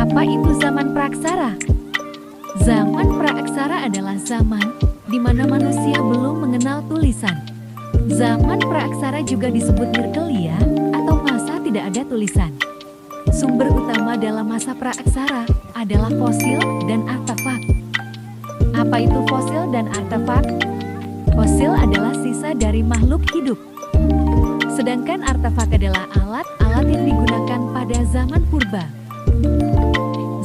Apa itu zaman praaksara? Zaman praaksara adalah zaman di mana manusia belum mengenal tulisan. Zaman praaksara juga disebut nirkelia atau masa tidak ada tulisan. Sumber utama dalam masa praaksara adalah fosil dan artefak. Apa itu fosil dan artefak? Fosil adalah sisa dari makhluk hidup. Sedangkan artefak adalah alat-alat yang digunakan pada zaman purba.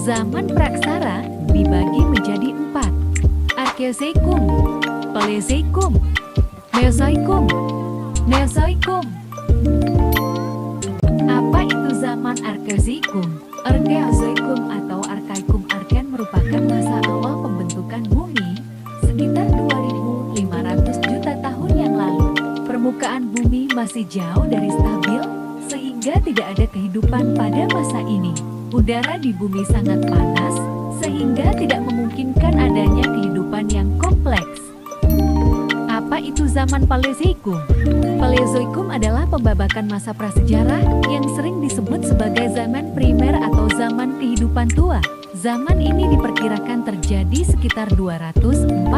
Zaman praaksara dibagi menjadi 4. Arkeozoikum, Paleozoikum, Mesozoikum, Neozoikum. Apa itu zaman Arkeozoikum? Arkeozoikum atau Arkaikum Arkean merupakan masa awal pembentukan bumi sekitar 2.500 juta tahun yang lalu. Permukaan bumi masih jauh dari stabil sehingga tidak ada kehidupan pada masa ini. Udara di bumi sangat panas sehingga tidak memungkinkan adanya kehidupan yang kompleks. Apa itu zaman Paleozoikum? Paleozoikum adalah pembabakan masa prasejarah yang sering disebut sebagai zaman primer atau zaman kehidupan tua. Zaman ini diperkirakan terjadi sekitar 245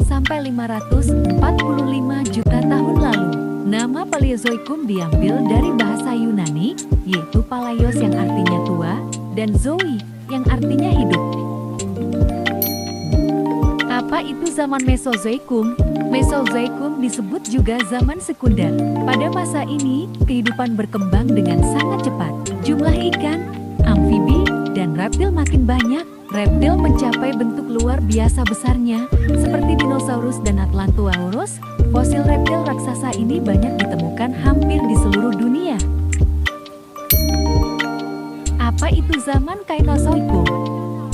sampai 545 juta tahun lalu. Nama Paleozoikum diambil dari bahasa Yunani, yaitu Palaios yang artinya tua, dan Zoe yang artinya hidup. Apa itu zaman Mesozoikum? Mesozoikum disebut juga zaman sekunder. Pada masa ini, kehidupan berkembang dengan sangat cepat. Jumlah ikan, amfibi, dan reptil makin banyak. Reptil mencapai bentuk luar biasa besarnya, seperti dinosaurus dan Atlantosaurus. Fosil reptil raksasa ini banyak ditemukan hampir di seluruh dunia. Apa itu zaman Kainozoikum?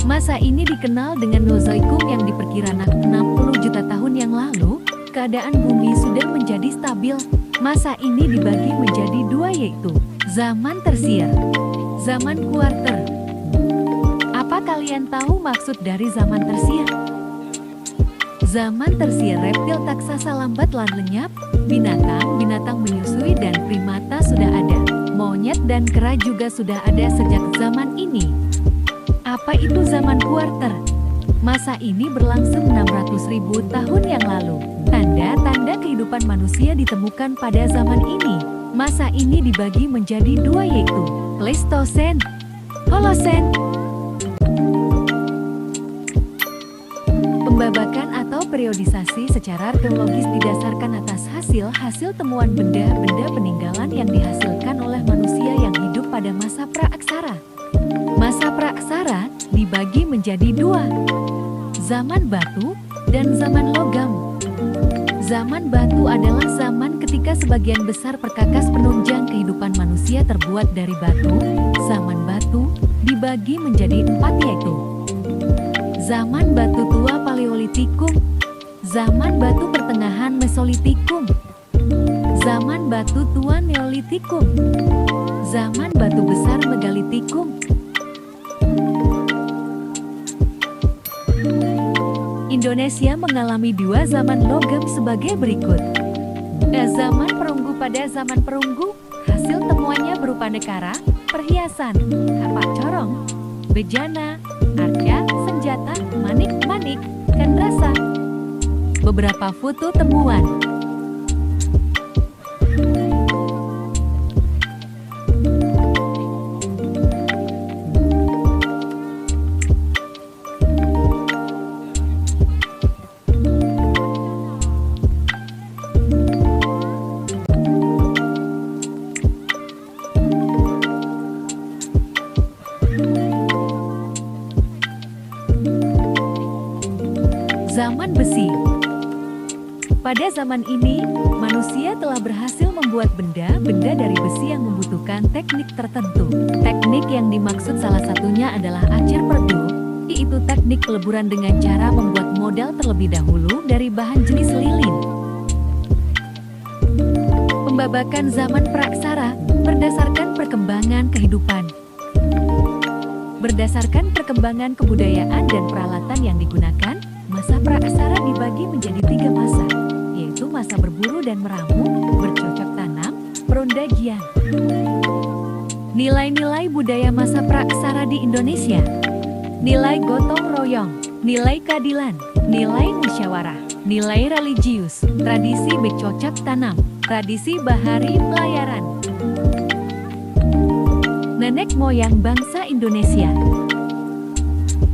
Masa ini dikenal dengan Nozoikum yang diperkirakan 60 juta tahun yang lalu. Keadaan bumi sudah menjadi stabil. Masa ini dibagi menjadi 2, yaitu zaman Tersier, zaman Kuarter. Apa kalian tahu maksud dari zaman Tersier? Zaman Tersier reptil taksasa lambat lan lenyap, binatang menyusui dan primata sudah ada. Monyet dan kera juga sudah ada sejak zaman ini. Apa itu zaman Kuarter? Masa ini berlangsung 600.000 tahun yang lalu. Tanda-tanda kehidupan manusia ditemukan pada zaman ini. Masa ini dibagi menjadi 2, yaitu Pleistosen, Holosen. Pembabakan atau periodisasi secara arkeologis didasarkan atas hasil temuan benda-benda peninggalan yang dihasilkan oleh manusia yang hidup pada masa praaksara. Masa praaksara dibagi menjadi 2, zaman batu dan zaman logam. Zaman batu adalah zaman ketika sebagian besar perkakas penunjang kehidupan manusia terbuat dari batu. Zaman batu dibagi menjadi 4, yaitu zaman batu tua Paleolitikum, zaman batu pertengahan Mesolitikum, zaman batu tua Neolitikum, zaman batu besar Megalitikum. Indonesia mengalami 2 zaman logam sebagai berikut. Zaman perunggu. Pada zaman perunggu, hasil temuannya berupa nekara, perhiasan, kapak corong, bejana, arca, senjata, manik-manik, dan rasa. Beberapa foto temuan. Zaman besi. Pada zaman ini, manusia telah berhasil membuat benda-benda dari besi yang membutuhkan teknik tertentu. Teknik yang dimaksud salah satunya adalah acir perdu, yaitu teknik peleburan dengan cara membuat model terlebih dahulu dari bahan jenis lilin. Pembabakan zaman praaksara berdasarkan perkembangan kehidupan. Berdasarkan perkembangan kebudayaan dan peralatan yang digunakan, masa praaksara dibagi menjadi 3 masa, yaitu masa berburu dan meramu, bercocok tanam, perondagian. Nilai-nilai budaya masa praksara di Indonesia. Nilai gotong royong, nilai keadilan, nilai musyawarah, nilai religius, tradisi bercocok tanam, tradisi bahari pelayaran. Nenek moyang bangsa Indonesia.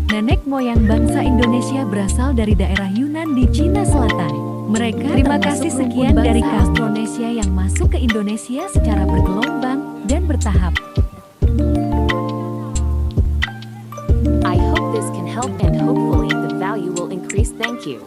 Nenek moyang bangsa Indonesia berasal dari daerah Yunan di Cina Selatan. Mereka terima kasih sekian dari Austronesia yang masuk ke Indonesia secara bergelombang dan bertahap. I hope this can help and hopefully the value will increase. Thank you.